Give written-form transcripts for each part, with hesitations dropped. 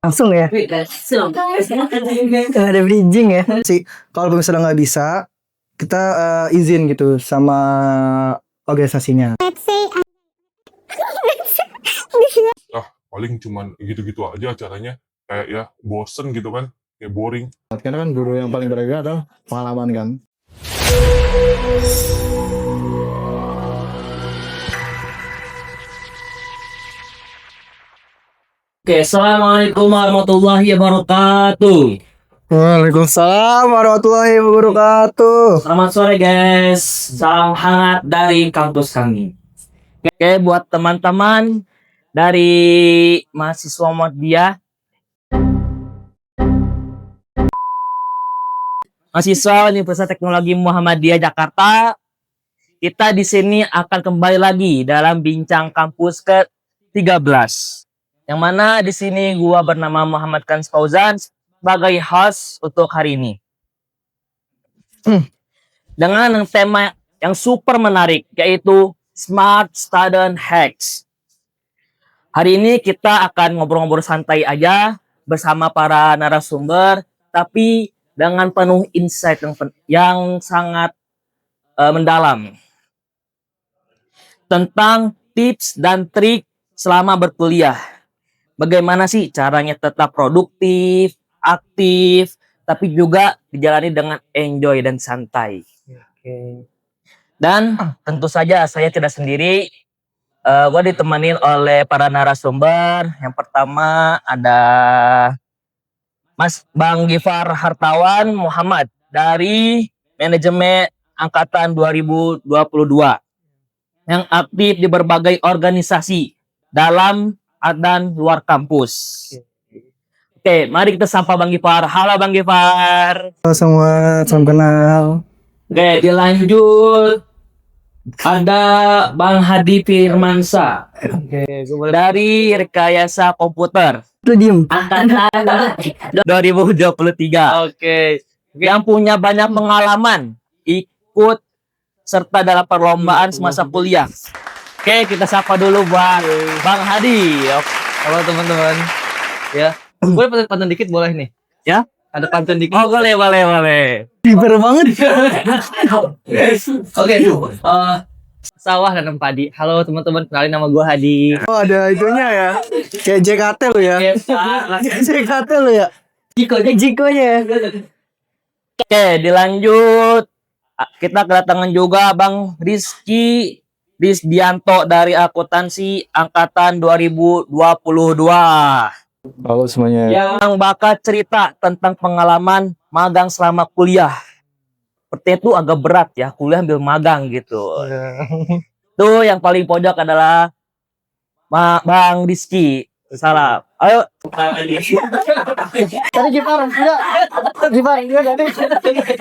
Langsung ya. Nggak ada bridging ya. Kalau misalnya nggak bisa, kita izin gitu sama organisasinya. Paling cuman gitu-gitu aja acaranya, kayak ya bosen gitu kan, kayak boring. Karena kan guru yang paling berharga adalah pengalaman kan. Oke, assalamualaikum warahmatullahi wabarakatuh. Waalaikumsalam warahmatullahi wabarakatuh. Selamat sore guys, salam hangat dari kampus kami. Oke, buat teman-teman dari mahasiswa Muhammadiyah, mahasiswa Universitas Teknologi Muhammadiyah Jakarta, kita di sini akan kembali lagi dalam bincang kampus ke-13. Yang mana di sini gua bernama Muhammad Kans Fauzan sebagai host untuk hari ini. Dengan tema yang super menarik, yaitu Smart Student Hacks. Hari ini kita akan ngobrol-ngobrol santai aja bersama para narasumber, tapi dengan penuh insight yang sangat mendalam tentang tips dan trik selama berkuliah. Bagaimana sih caranya tetap produktif, aktif, tapi juga dijalani dengan enjoy dan santai. Dan tentu saja saya tidak sendiri. Gue ditemenin oleh para narasumber. Yang pertama ada Mas Bang Gifar Hartawan Muhammad dari Manajemen Angkatan 2022 yang aktif di berbagai organisasi dalam dan luar kampus. Oke, mari kita sapa Bang Gifar. Halo Bang Gifar. Halo semua, salam kenal. Oke, dilanjut. Ada Bang Hadi Firmansa. Oke, dari Rekayasa Komputer. Lu diem. Angkatan 2023. Oke. Yang punya banyak pengalaman ikut serta dalam perlombaan semasa kuliah. Oke, kita sapa dulu Bang Hadi. Halo teman-teman. Ya, boleh pantun dikit boleh nih? Ya? Ada pantun dikit? Oh, boleh. River banget. Oke. Sawah dan padi. Halo teman-teman, kenalin nama gue Hadi. Oh, ada itunya ya. Kayak JKT lu ya. Kayak JKT lu ya. Jikonya. Oke, dilanjut. Kita kedatangan juga Bang Rizky Risdianto dari Akuntansi Angkatan 2022. Halo semuanya. Yang bakal cerita tentang pengalaman magang selama kuliah. Sepertinya itu agak berat ya, kuliah ambil magang gitu. Tuh yang paling pojok adalah Bang Rizky. Salam. Ayo. Tadi Gifar enggak.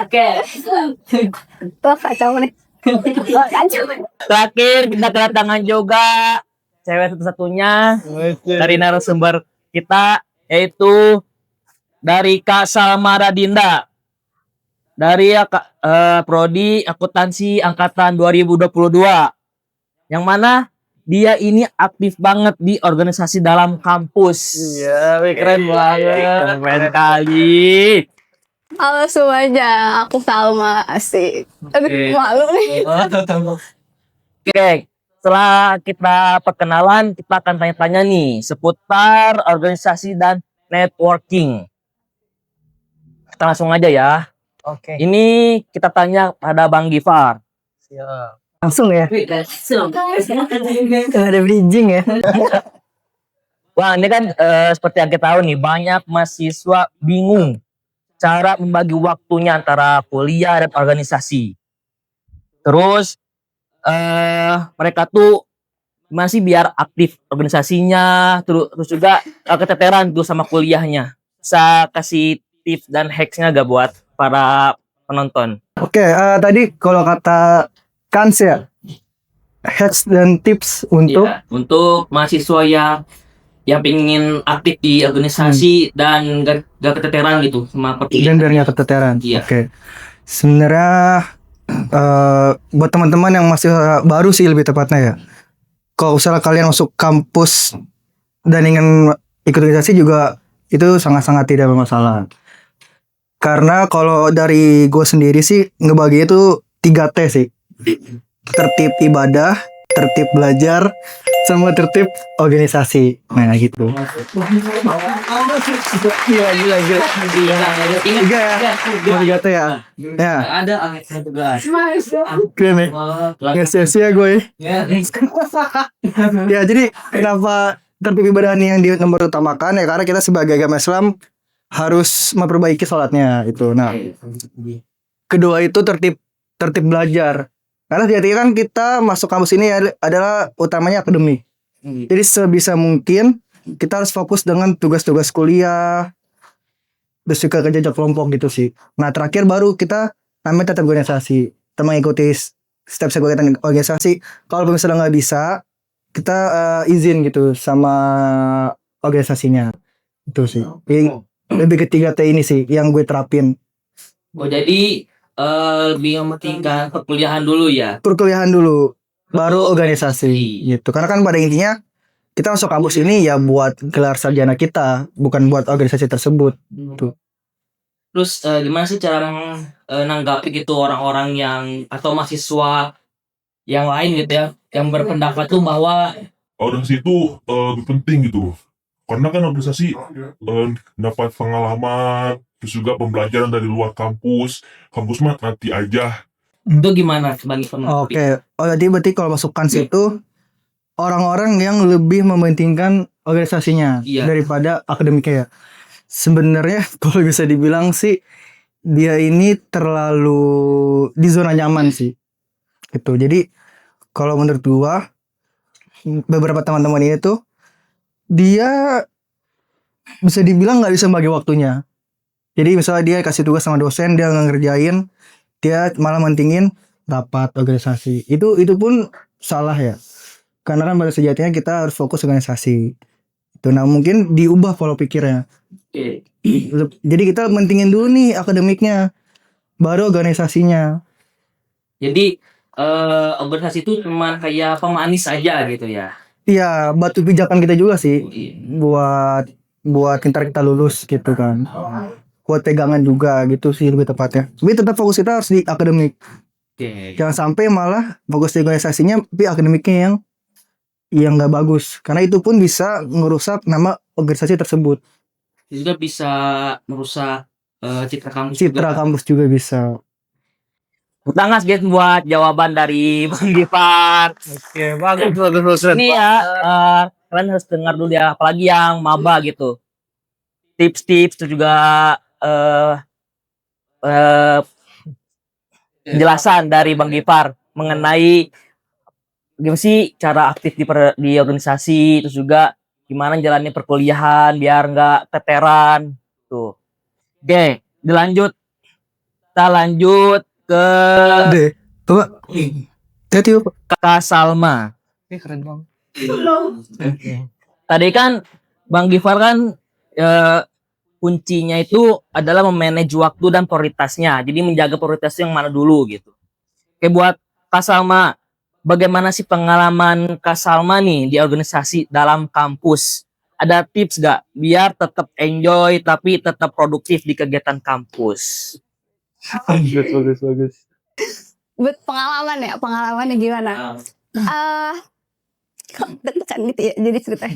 Oke. Tuh kacau nih. Terakhir kita kedatangan juga cewek satu-satunya dari narasumber kita, yaitu dari Kak Salma Radinda dari Prodi Akuntansi Angkatan 2022, yang mana dia ini aktif banget di organisasi dalam kampus. Iya, keren banget. Keren kali. Halo semuanya, aku Salma, asik. Aduh, malu nih. Oke, setelah kita perkenalan, kita akan tanya-tanya nih seputar organisasi dan networking. Kita langsung aja ya. Oke. Ini kita tanya pada Bang Gifar. Siap. Langsung ya. Nggak ada bridging ya. Wah, ini kan seperti yang kita tahu nih, banyak mahasiswa bingung cara membagi waktunya antara kuliah dan organisasi. Terus mereka tuh masih biar aktif organisasinya, terus juga keteteran tuh sama kuliahnya. Bisa kasih tips dan hacksnya gak buat para penonton? Oke, tadi kalau kata Kans ya, hacks dan tips untuk Iya, untuk mahasiswa yang pengen aktif di organisasi dan gak keteteran gitu sama dan perkuliahan. biar nggak keteteran. Iya. Oke. Sebenarnya buat teman-teman yang masih baru sih lebih tepatnya ya. Kalau misalnya kalian masuk kampus dan ingin ikut organisasi juga itu sangat-sangat tidak bermasalah. Karena kalau dari gue sendiri sih ngebagi itu 3T sih. Tertib ibadah, tertib belajar, sama tertib organisasi. Nah gitu. Gila. Tiga ya. Mau 3T ya. Ya. Ada angetnya juga. Keren nih. Nggak sia-sia gue. Ya jadi kenapa tertib ibadah ini yang di nomor utamakan ya, karena kita sebagai agama Islam harus memperbaiki sholatnya itu. Nah, kedua itu tertib belajar. Karena sejatinya kan kita masuk kampus ini adalah utamanya akademik. Jadi sebisa mungkin kita harus fokus dengan tugas-tugas kuliah, terus juga kerja kelompok gitu sih. Nah terakhir baru kita namanya tetap organisasi, kita mengikuti step kegiatan organisasi. Kalau misalnya nggak bisa, kita izin gitu sama organisasinya. Itu sih. Lebih ke 3T ini sih yang gue terapin. Oh jadi lebih mementingkan perkuliahan dulu ya. Perkuliahan dulu, baru organisasi gitu. Karena kan pada intinya kita masuk kampus ini ya buat gelar sarjana kita, bukan buat organisasi tersebut. Tuh. Terus gimana sih cara nanggapi gitu orang-orang yang atau mahasiswa yang lain gitu ya, yang berpendapat tuh bahwa Organisasi itu lebih penting gitu. Karena kan organisasi dapat pengalaman, terus juga pembelajaran dari luar kampus. Kampus mah nanti aja. itu gimana sebagai penutup? Oke. Oh jadi berarti kalau masuk kans itu orang-orang yang lebih mementingkan organisasinya Iya. daripada akademiknya ya. Sebenarnya kalau bisa dibilang sih dia ini terlalu di zona nyaman sih. Gitu. Jadi kalau menurut gua beberapa teman-teman ini tuh dia bisa dibilang nggak bisa bagi waktunya. Jadi misalnya dia kasih tugas sama dosen, dia nggak ngerjain, dia malah mentingin rapat organisasi. Itu pun salah ya. Karena kan pada sejatinya kita harus fokus organisasi. Itu nah mungkin diubah pola pikirnya. Oke. Jadi kita mentingin dulu nih akademiknya, baru organisasinya. Jadi organisasi itu cuma kayak pemanis aja gitu ya. Iya, batu pijakan kita juga sih Iya. buat kita lulus gitu kan. Buat pegangan juga gitu sih lebih tepatnya. Tapi tetap fokus kita harus di akademik. Oke. Jangan sampai malah fokus di organisasinya tapi akademiknya yang nggak bagus. Karena itu pun bisa merusak nama organisasi tersebut. Juga bisa merusak citra kampus Citra juga. kampus juga bisa. Tangas guys buat jawaban dari Bang Gifar. Oke, bagus. Ini ya kalian harus dengar dulu ya, apalagi yang maba gitu. Tips-tips itu juga penjelasan dari Bang Gifar mengenai gimana sih cara aktif di organisasi, terus juga gimana jalannya perkuliahan biar nggak keteteran tuh. Oke, dilanjut. Kita lanjut ke Deh, coba. Hati Bapak. Kak Salma. Keren banget. Tadi kan Bang Gifar kan kuncinya itu adalah memanage waktu dan prioritasnya. Jadi menjaga prioritas yang mana dulu gitu. Oke, buat Kak Salma, bagaimana sih pengalaman Kak Salma nih di organisasi dalam kampus? Ada tips gak biar tetap enjoy tapi tetap produktif di kegiatan kampus? Bagus. Buat pengalamannya gimana? Kok deg-degan gitu ya jadi ceritanya.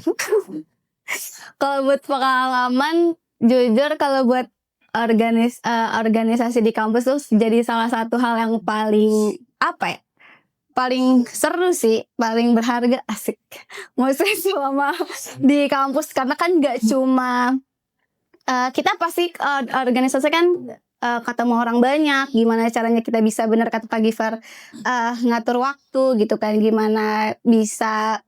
Kalau buat pengalaman, jujur kalau buat organisasi di kampus tuh jadi salah satu hal yang paling paling seru sih, paling berharga, asik. Maksudnya selama di kampus, karena kan gak cuma kita pasti organisasi kan ketemu orang banyak, gimana caranya kita bisa benar kata Pak Gifar ngatur waktu gitu kan, gimana bisa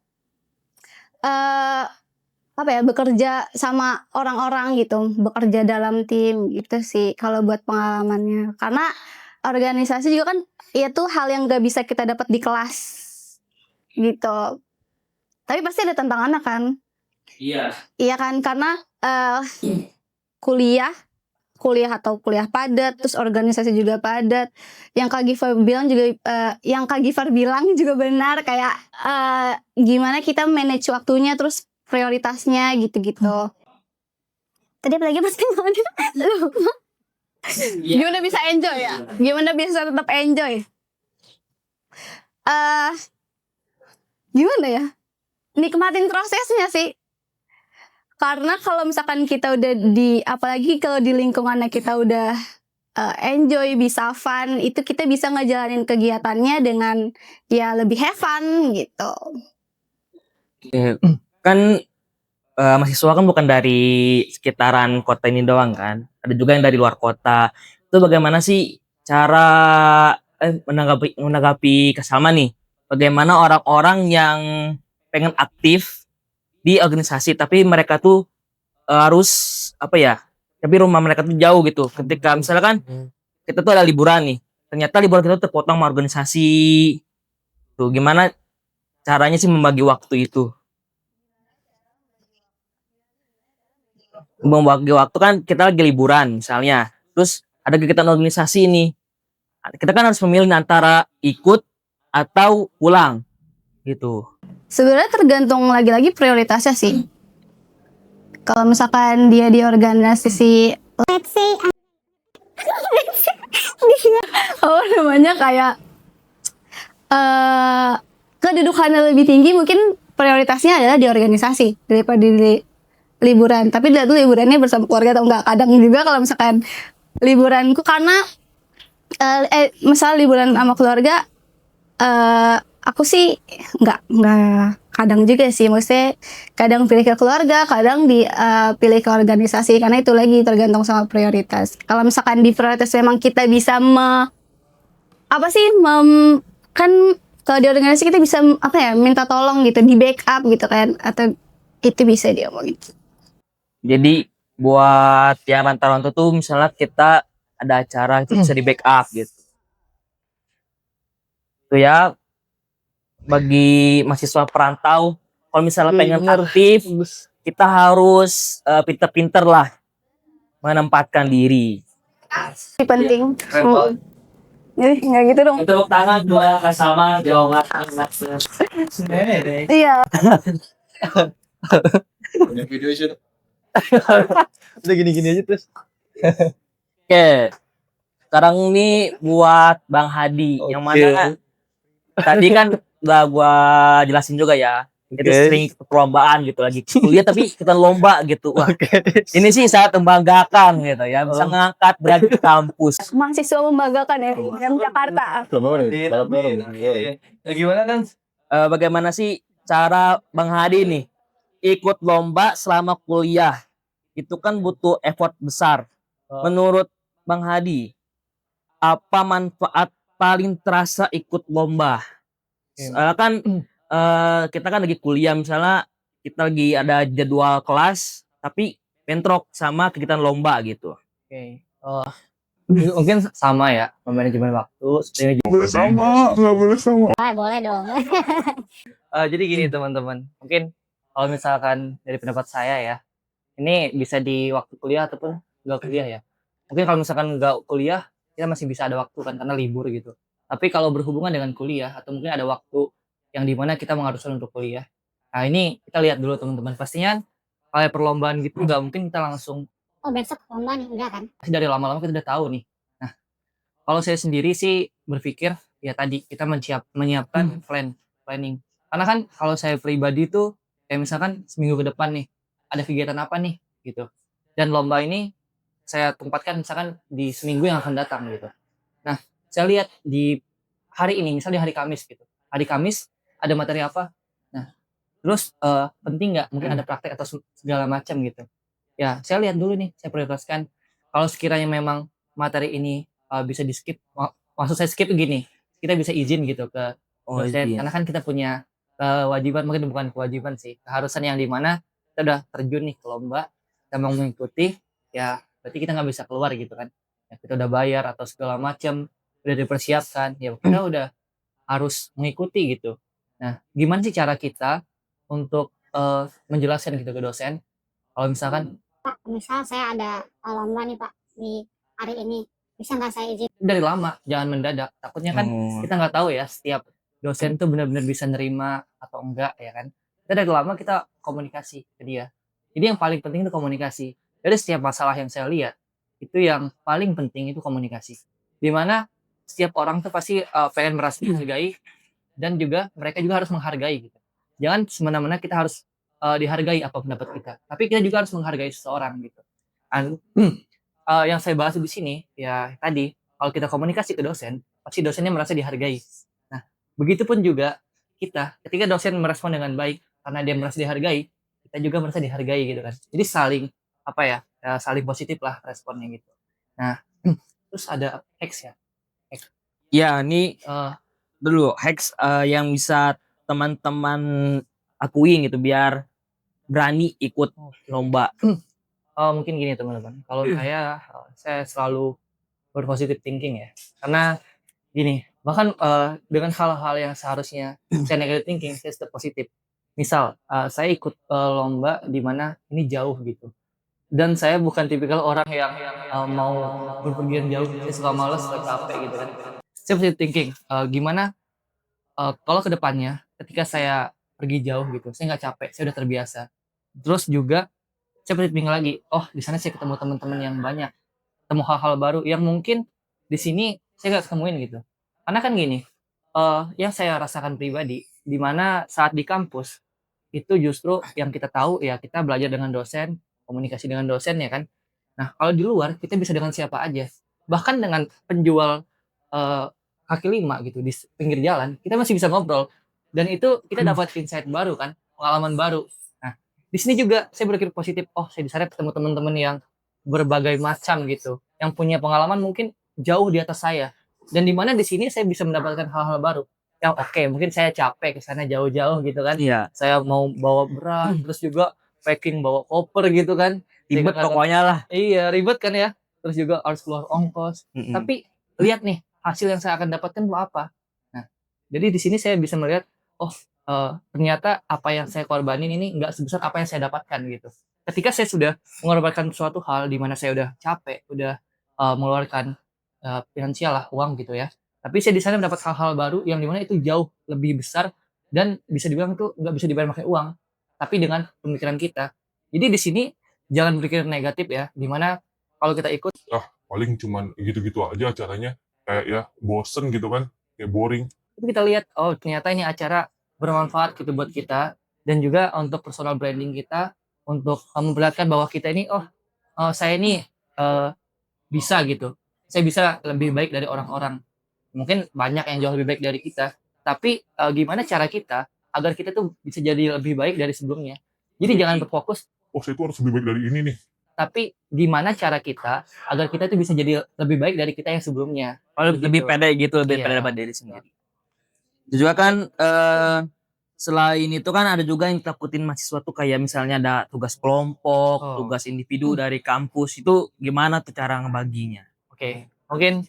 bekerja sama orang-orang gitu, bekerja dalam tim gitu sih kalau buat pengalamannya. Karena organisasi juga kan itu hal yang gak bisa kita dapat di kelas gitu. Tapi pasti ada tantangannya kan? Iya. Iya kan, karena kuliah padat, terus organisasi juga padat. Yang Kak Gifar bilang juga benar, kayak gimana kita manage waktunya, terus prioritasnya gitu-gitu. Tadi apa lagi pertanyaannya? Lupa. Gimana bisa enjoy ya? Gimana bisa tetap enjoy? Gimana ya? Nikmatin prosesnya sih. Karena kalau misalkan kita udah apalagi kalau di lingkungannya kita udah enjoy, bisa fun, itu kita bisa ngejalanin kegiatannya dengan ya lebih have fun gitu. Kan mahasiswa kan bukan dari sekitaran kota ini doang kan, ada juga yang dari luar kota. Itu bagaimana sih cara menanggapi kesama nih? Bagaimana orang-orang yang pengen aktif di organisasi tapi mereka tuh harus apa ya? Tapi rumah mereka tuh jauh gitu. Ketika misalkan kita tuh ada liburan nih, ternyata liburan kita tuh terpotong sama organisasi. Tuh gimana caranya sih membagi waktu itu? Membagi waktu kan kita lagi liburan misalnya, terus ada kegiatan organisasi nih, kita kan harus memilih antara ikut atau pulang gitu. Sebenarnya tergantung lagi-lagi prioritasnya sih. Kalau misalkan dia di organisasi, let's say, apa namanya kayak kedudukannya lebih tinggi, mungkin prioritasnya adalah di organisasi daripada di liburan. Tapi dia tuh liburannya bersama keluarga atau enggak. Kadang juga kalau misalkan liburanku karena misal liburan sama keluarga, aku sih enggak kadang juga sih, maksudnya kadang pilih ke keluarga, kadang pilih ke organisasi, karena itu lagi tergantung sama prioritas. Kalau misalkan di prioritas memang kita bisa kan kalau di organisasi kita bisa minta tolong gitu, di backup gitu kan, atau itu bisa diomongin. Jadi buat yang rantau-rantau tuh misalnya kita ada acara itu bisa di backup gitu. Itu ya bagi mahasiswa perantau, kalau misalnya pengen aktif, kita harus pinter-pinter lah menempatkan diri. Penting. Jadi nggak gitu dong. Tepuk tangan buat sama jawaban. Iya. Video shoot. Udah gini-gini aja terus. Oke. Sekarang ini buat Bang Hadi, yang mana tadi kan udah gua jelasin juga ya. Kita sering ikut perlombaan gitu, lagi kuliah tapi ikutan lomba gitu. Wah, ini sih sangat membanggakan gitu ya, bisa ngangkat derajat kampus. Mahasiswa membanggakan ya, yang Jakarta. Gimana kan? Bagaimana sih cara Bang Hadi nih ikut lomba selama kuliah? Itu kan butuh effort besar. Menurut Bang Hadi, apa manfaat paling terasa ikut lomba? Kan kita kan lagi kuliah, misalnya kita lagi ada jadwal kelas tapi bentrok sama kegiatan lomba gitu. Oke. Mungkin sama ya, manajemen waktu. Nggak boleh sama. Boleh dong. Jadi gini teman-teman, mungkin kalau misalkan dari pendapat saya ya, ini bisa di waktu kuliah ataupun nggak kuliah ya. Mungkin kalau misalkan nggak kuliah, kita masih bisa ada waktu kan karena libur gitu. Tapi kalau berhubungan dengan kuliah atau mungkin ada waktu yang dimana kita mengharuskan untuk kuliah. Nah ini kita lihat dulu teman-teman. Pastinya kayak perlombaan gitu nggak mungkin kita langsung Besok lomba nih, enggak kan? dari lama-lama kita udah tahu nih. Nah kalau saya sendiri sih berpikir ya tadi kita menyiapkan planning. Karena kan kalau saya pribadi tuh kayak misalkan seminggu ke depan nih ada kegiatan apa nih gitu. Dan lomba ini saya tempatkan misalkan di seminggu yang akan datang gitu. Nah saya lihat di hari ini, misalnya di hari Kamis gitu. Hari Kamis ada materi apa? Nah, terus penting nggak? Mungkin ada praktek atau segala macam gitu. Ya, saya lihat dulu nih, saya prioritaskan. Kalau sekiranya memang materi ini bisa di skip, maksud saya skip gini, kita bisa izin gitu ke dosen. Karena kan kita punya kewajiban, mungkin bukan kewajiban sih, keharusan yang dimana kita udah terjun nih ke lomba, kita mau mengikuti, ya berarti kita nggak bisa keluar gitu kan. Ya, kita udah bayar atau segala macam, udah dipersiapkan, ya kita udah harus mengikuti gitu. Nah, gimana sih cara kita untuk menjelaskan gitu ke dosen? Kalau misalkan Pak, misal saya ada lomba nih Pak di hari ini, bisa nggak saya izin? dari lama, jangan mendadak. Takutnya kan kita nggak tahu ya setiap dosen tuh benar-benar bisa nerima atau enggak ya kan. Kita dari lama kita komunikasi ke dia. Jadi yang paling penting itu komunikasi. dari setiap masalah yang saya lihat itu yang paling penting itu komunikasi. Dimana setiap orang tuh pasti pengen merasa dihargai dan juga mereka juga harus menghargai gitu. Jangan semena-mena kita harus dihargai apa pendapat kita, tapi kita juga harus menghargai seseorang gitu. Yang saya bahas di sini ya tadi kalau kita komunikasi ke dosen, pasti dosennya merasa dihargai. Nah, begitupun juga kita ketika dosen merespon dengan baik karena dia merasa dihargai, kita juga merasa dihargai gitu kan. Jadi saling saling positif lah responnya gitu. Nah, terus ada X ya. Ya, ini dulu hacks yang bisa teman-teman akuin gitu biar berani ikut lomba. Mungkin gini teman-teman, kalau saya selalu berpositif thinking ya. Karena gini, bahkan dengan hal-hal yang seharusnya saya negative thinking, saya tetap positif. Misal, saya ikut lomba di mana ini jauh gitu. Dan saya bukan tipikal orang yang mau berpergian jauh, saya suka males, suka capek gitu kan. Saya positive thinking, gimana kalau ke depannya ketika saya pergi jauh gitu, saya nggak capek, saya udah terbiasa. Terus juga saya positive thinking lagi, oh di sana saya ketemu teman-teman yang banyak, ketemu hal-hal baru yang mungkin di sini saya nggak ketemuin gitu. Karena kan gini, yang saya rasakan pribadi, di mana saat di kampus itu justru yang kita tahu ya kita belajar dengan dosen, komunikasi dengan dosen ya kan. Nah kalau di luar kita bisa dengan siapa aja, bahkan dengan penjual eh, kaki lima gitu di pinggir jalan kita masih bisa ngobrol dan itu kita dapat insight baru kan, pengalaman baru. Nah di sini juga saya berpikir positif, oh saya di sana ketemu teman-teman yang berbagai macam gitu, yang punya pengalaman mungkin jauh di atas saya dan di mana di sini saya bisa mendapatkan hal-hal baru yang oke, mungkin saya capek ke sana jauh-jauh gitu kan. Iya, Saya mau bawa beras, terus juga packing bawa koper gitu kan. ribet Saya pokoknya lah. iya, ribet kan ya. Terus juga harus keluar ongkos. Mm-mm. Tapi lihat nih, hasil yang saya akan dapatkan itu apa. Nah, jadi di sini saya bisa melihat, oh ternyata apa yang saya korbanin ini nggak sebesar apa yang saya dapatkan gitu. Ketika saya sudah mengorbankan suatu hal di mana saya udah capek, udah mengeluarkan finansial lah, uang gitu ya. Tapi saya di sana mendapat hal-hal baru yang dimana itu jauh lebih besar dan bisa dibilang itu nggak bisa dibayar pakai uang, tapi dengan pemikiran kita. Jadi di sini jangan berpikir negatif ya, dimana kalau kita ikut Paling cuman gitu-gitu aja acaranya. Kayak ya bosen gitu kan. Kayak boring. itu kita lihat oh ternyata ini acara bermanfaat gitu buat kita dan juga untuk personal branding kita untuk memperlihatkan bahwa kita ini saya ini bisa gitu. Saya bisa lebih baik dari orang-orang. Mungkin banyak yang jauh lebih baik dari kita, tapi gimana cara kita agar kita tuh bisa jadi lebih baik dari sebelumnya. Jadi jangan berfokus, Oh saya tuh harus lebih baik dari ini nih. tapi gimana cara kita agar kita tuh bisa jadi lebih baik dari kita yang sebelumnya. Lebih Begitu. pede gitu, lebih Iya. pede daripada diri sendiri. Itu juga kan selain itu kan ada juga yang takutin mahasiswa tuh kayak misalnya ada tugas kelompok, Oh. tugas individu dari kampus, itu gimana tuh cara ngebaginya? Oke, mungkin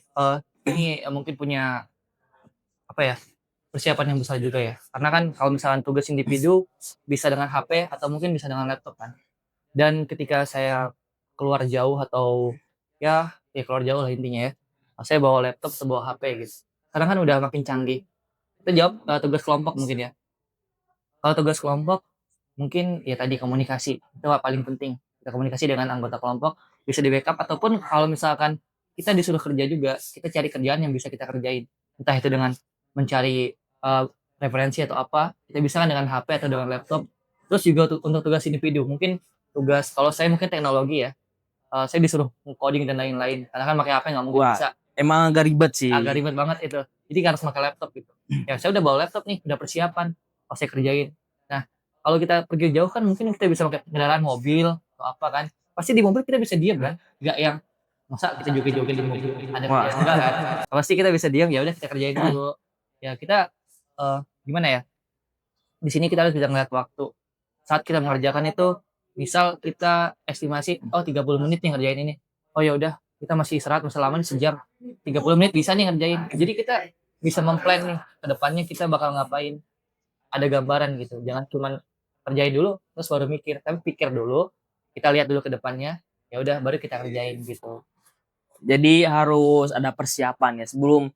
ini mungkin punya persiapan yang besar juga ya. Karena kan kalau misalkan tugas individu bisa dengan HP atau mungkin bisa dengan laptop kan. Dan ketika saya keluar jauh atau ya keluar jauh lah intinya ya. Saya bawa laptop atau bawa HP gitu. Sekarang kan udah makin canggih. Kita jawab tugas kelompok mungkin ya. Kalau tugas kelompok mungkin ya tadi komunikasi itu paling penting. Kita komunikasi dengan anggota kelompok bisa di backup ataupun kalau misalkan kita disuruh kerja juga, kita cari kerjaan yang bisa kita kerjain. Entah itu dengan mencari referensi atau apa, kita bisa kan dengan HP atau dengan laptop. Terus juga untuk tugas individu, mungkin tugas kalau saya mungkin teknologi ya, saya disuruh coding dan lain-lain. Karena kan pakai HP nggak mungkin Wah. bisa, Emang agak ribet sih. agak ribet banget itu. Jadi harus pakai laptop gitu. Ya saya udah bawa laptop nih, udah persiapan, saya kerjain. Nah kalau kita pergi jauh kan mungkin kita bisa pakai kendaraan mobil atau apa kan. Pasti di mobil kita bisa diam kan, nggak yang masa kita joget-joget di mobil ada Wah. kerjaan enggak kan. Pasti kita bisa diam ya udah kita kerjain dulu. Ya kita gimana ya? Di sini kita harus bisa ngeliat waktu. Saat kita mengerjakan itu, misal kita estimasi 30 menit nih ngerjain ini. Oh ya udah, kita masih istirahat selama ini sejam. 30 menit bisa nih ngerjain. Jadi kita bisa memplan nih ke depannya kita bakal ngapain. Ada gambaran gitu. Jangan cuman kerjain dulu terus baru mikir, tapi pikir dulu, kita lihat dulu ke depannya. Ya udah baru kita kerjain gitu. Jadi harus ada persiapan ya sebelum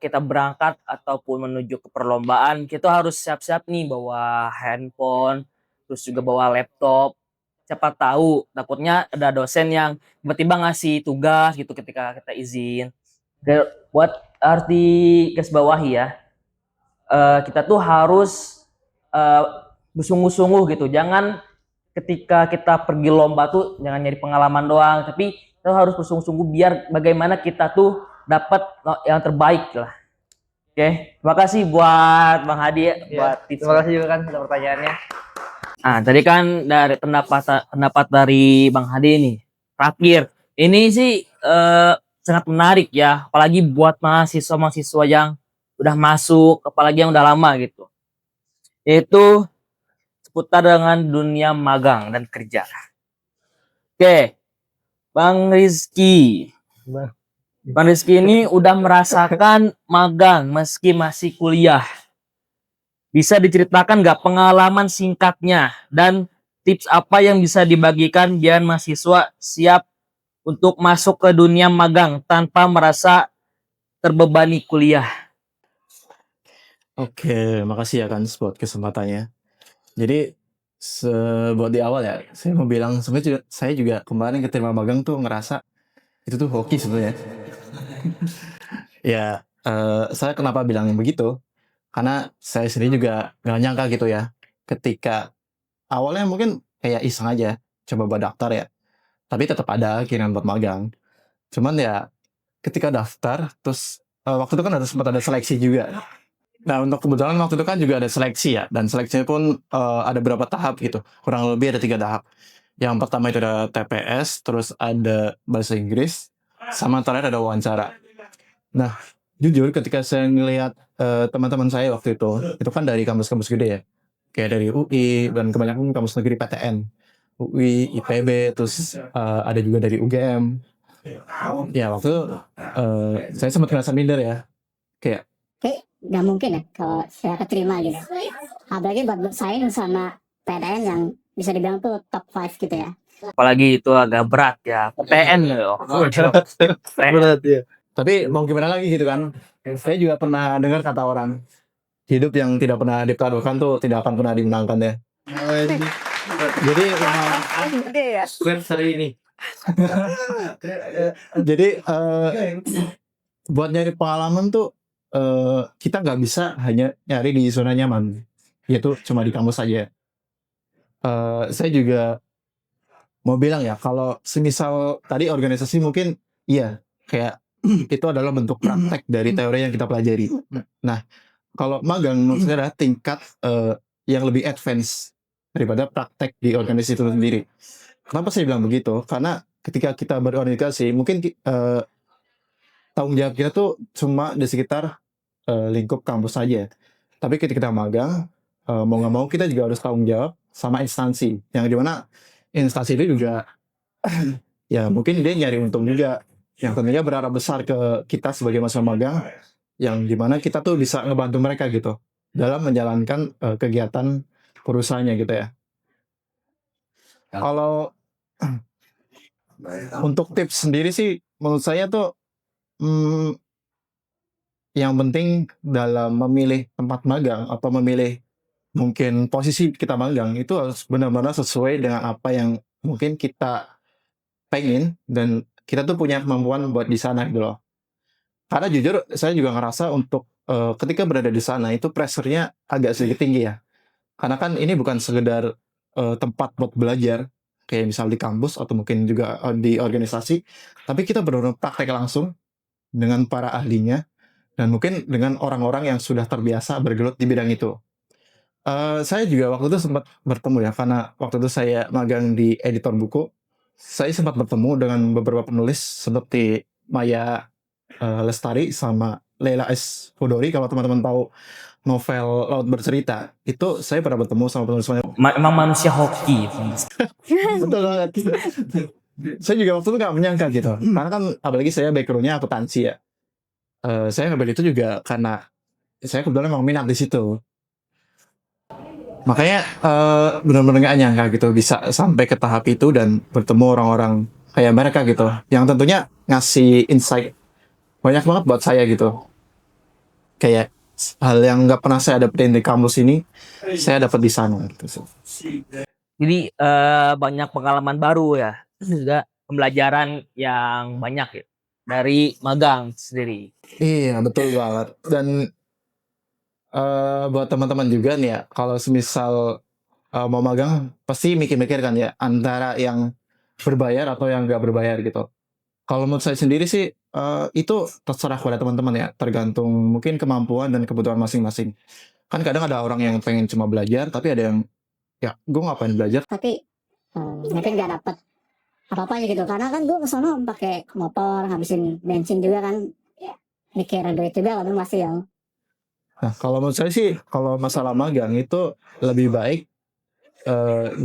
kita berangkat ataupun menuju ke perlombaan, kita harus siap-siap nih bawa handphone, terus juga bawa laptop, siapa tahu takutnya ada dosen yang tiba-tiba ngasih tugas gitu ketika kita izin. Buat harus digarisbawahi ya, kita tuh harus bersungguh-sungguh gitu. Jangan ketika kita pergi lomba tuh jangan nyari pengalaman doang, tapi kita harus bersungguh-sungguh biar bagaimana kita tuh dapat yang terbaik lah. Oke, terima kasih buat Bang Hadi ya, buat tips. Terima kasih juga kan atas pertanyaannya. Nah, tadi kan dari pendapat dari Bang Hadi ini. Terakhir, ini sih sangat menarik ya, apalagi buat mahasiswa-mahasiswa yang udah masuk, apalagi yang udah lama gitu. Yaitu seputar dengan dunia magang dan kerja. Oke, Bang Rizky. Bang Rizky ini udah merasakan magang meski masih kuliah. Bisa diceritakan nggak pengalaman singkatnya dan tips apa yang bisa dibagikan biar mahasiswa siap untuk masuk ke dunia magang tanpa merasa terbebani kuliah? Oke, makasih ya kan buat kesempatannya. Jadi buat di awal ya, saya mau bilang sebenarnya saya juga kemarin keterima magang tuh ngerasa itu tuh hoki sebenarnya. Ya, saya kenapa bilang begitu? Karena saya sendiri juga nggak nyangka gitu ya. Ketika awalnya mungkin kayak iseng aja, coba buat daftar ya. Tapi tetap ada keinginan buat magang. Cuman ya ketika daftar, terus waktu itu kan sempat ada seleksi juga. Nah untuk kebetulan waktu itu kan juga ada seleksi ya. Dan seleksinya pun ada beberapa tahap gitu. Kurang lebih ada 3 tahap. Yang pertama itu ada TPS, terus ada bahasa Inggris, sama terakhir ada wawancara. Nah, jujur ketika saya ngelihat teman-teman saya waktu itu kan dari kampus-kampus gede ya. Kayak dari UI, dan kebanyakan kampus negeri PTN. UI, IPB, terus ada juga dari UGM. Ya, waktu itu saya sempat ngerasa minder ya. Kayak Nggak mungkin ya kalau saya keterima gitu. Apalagi buat bersaing sama PTN yang bisa dibilang tuh top 5 gitu ya. Apalagi itu agak berat ya, PTN loh. Berat ya. tapi mau gimana lagi gitu kan. Saya juga pernah dengar kata orang, hidup yang tidak pernah dipertaruhkan tuh tidak akan pernah dimenangkan ya. Jadi Hari ini. jadi buat nyari pengalaman tuh kita nggak bisa hanya nyari di zona nyaman, yaitu cuma di kampus saja. Saya juga mau bilang ya, kalau semisal tadi organisasi mungkin iya kayak itu adalah bentuk praktek dari teori yang kita pelajari. Nah, kalau magang menurut saya adalah tingkat yang lebih advance daripada praktek di organisasi itu sendiri. Kenapa saya bilang begitu? Karena ketika kita berorganisasi, mungkin tanggung jawab kita tuh cuma di sekitar lingkup kampus saja. Tapi ketika kita magang, mau nggak mau kita juga harus tanggung jawab sama instansi. Yang dimana instansi itu juga ya mungkin dia nyari untung juga. Yang tentunya berharap besar ke kita sebagai mahasiswa magang, yang dimana kita tuh bisa ngebantu mereka gitu dalam menjalankan kegiatan perusahaannya gitu ya. Kalau untuk tips sendiri sih menurut saya tuh yang penting dalam memilih tempat magang atau memilih mungkin posisi kita magang itu harus benar-benar sesuai dengan apa yang mungkin kita pengen dan kita tuh punya kemampuan buat di sana gitu loh. Karena jujur saya juga ngerasa untuk ketika berada di sana itu pressure-nya agak sedikit tinggi ya. Karena kan ini bukan sekedar tempat buat belajar kayak misal di kampus atau mungkin juga di organisasi, tapi kita benar-benar praktek langsung dengan para ahlinya dan mungkin dengan orang-orang yang sudah terbiasa bergelut di bidang itu. Saya juga waktu itu sempat bertemu ya, karena waktu itu saya magang di editor buku. Saya sempat bertemu dengan beberapa penulis seperti Maya Lestari sama Leila S. Hudori. Kalau teman-teman tahu novel Laut Bercerita, itu saya pernah bertemu sama penulis-penulis. Emang manusia hoki. Betul banget. Saya juga waktu itu gak menyangka gitu. Karena kan apalagi saya background-nya akuntansi ya. Saya ngambil itu juga karena saya kebetulan memang minat di situ. Makanya benar-benar gak nyangka gitu bisa sampai ke tahap itu dan bertemu orang-orang kayak mereka gitu. Yang tentunya ngasih insight banyak banget buat saya gitu. Kayak hal yang gak pernah saya dapetin di kampus ini, saya dapet di sana gitu. Jadi banyak pengalaman baru ya, terus juga pembelajaran yang banyak ya dari magang sendiri. Iya, betul banget. Dan buat teman-teman juga nih ya, kalau semisal mau magang pasti mikir-mikir kan ya antara yang berbayar atau yang nggak berbayar gitu. Kalau menurut saya sendiri sih itu terserah pada teman-teman ya, tergantung mungkin kemampuan dan kebutuhan masing-masing. Kan kadang ada orang yang pengen cuma belajar, tapi ada yang ya gue ngapain belajar. Tapi mungkin nggak dapet apa-apanya gitu, karena kan gue kesono pakai motor, habisin bensin juga kan, mikir duit juga kan masih yang Nah, kalau menurut saya sih, kalau masalah magang itu lebih baik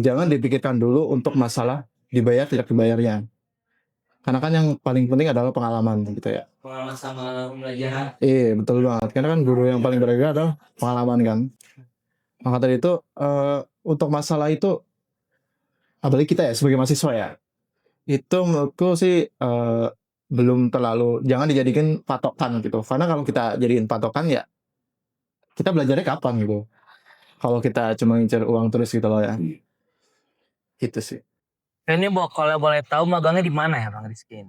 jangan dipikirkan dulu untuk masalah dibayar tidak dibayarnya. Karena kan yang paling penting adalah pengalaman gitu ya. Pengalaman sama pembelajaran. Iya, betul banget. Karena kan guru yang paling berharga adalah pengalaman kan. Maka tadi itu untuk masalah itu, apalagi kita ya sebagai mahasiswa ya, itu menurutku sih belum terlalu, jangan dijadikan patokan gitu. Karena kalau kita jadiin patokan ya, kita belajarnya kapan gitu. Kalau kita cuma ngincer uang terus gitu loh ya. Gitu sih. Ini kalau boleh tahu magangnya di mana ya Bang Rizky?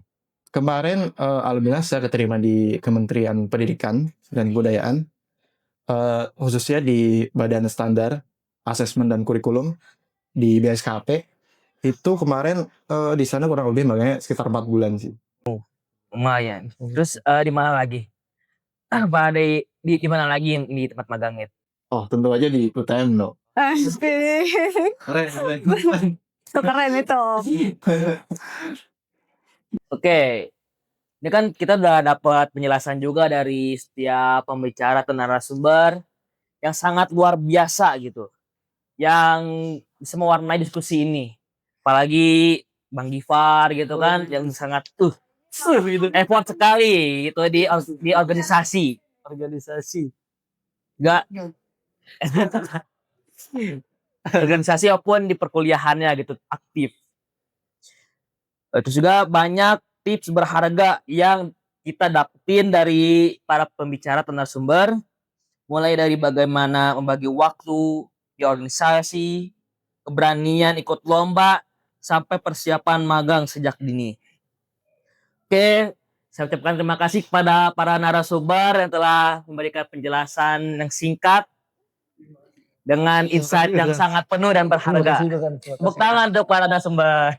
Kemarin alhamdulillah saya keterima di Kementerian Pendidikan dan Kebudayaan, khususnya di Badan Standar Asesmen dan Kurikulum di BSKP. Itu kemarin di sana kurang lebih magangnya sekitar 4 bulan sih. Lumayan. Terus di mana lagi? Apa di mana lagi di tempat magangnya? Oh, tentu aja di UTM no. Asik. Keren. Itu keren itu. Oke, ini kan kita udah dapat penjelasan juga dari setiap pembicara atau narasumber yang sangat luar biasa gitu, yang bisa mewarnai diskusi ini. Apalagi Bang Gifar gitu kan, yang sangat gitu, effort sekali gitu di organisasi. Enggak organisasi maupun di perkuliahannya gitu aktif. Terus juga banyak tips berharga yang kita dapetin dari para pembicara atau narasumber, mulai dari bagaimana membagi waktu di organisasi, keberanian ikut lomba, sampai persiapan magang sejak dini. Oke, saya ucapkan terima kasih kepada para narasumber yang telah memberikan penjelasan yang singkat dengan insight yang sangat penuh dan berharga. Tepuk tangan untuk para narasumber.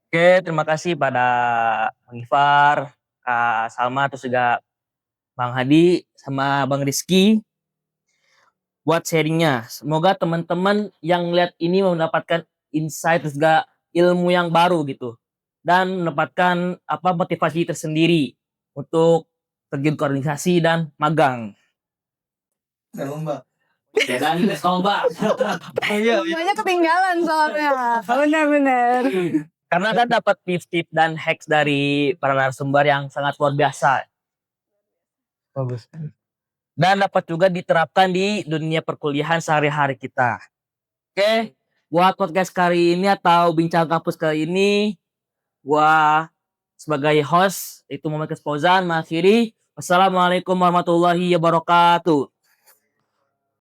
Oke, terima kasih pada Bang Gifar, Kak Salma, terus juga Bang Hadi, sama Bang Rizky buat sharingnya. Semoga teman-teman yang lihat ini mendapatkan insight terus juga ilmu yang baru gitu. Dan mendapatkan motivasi tersendiri untuk terjun ke organisasi dan magang. Lomba. Ya kan, lomba. Banyak ketinggalan soalnya. Benar-benar. Karena kan dapat tips-tips dan hacks dari para narasumber yang sangat luar biasa. Bagus. Dan dapat juga diterapkan di dunia perkuliahan sehari-hari kita. Oke, buat podcast kali ini atau bincang kampus kali ini, gua sebagai host itu Muhammad Kespouzan mengakhiri. Wassalamualaikum warahmatullahi wabarakatuh.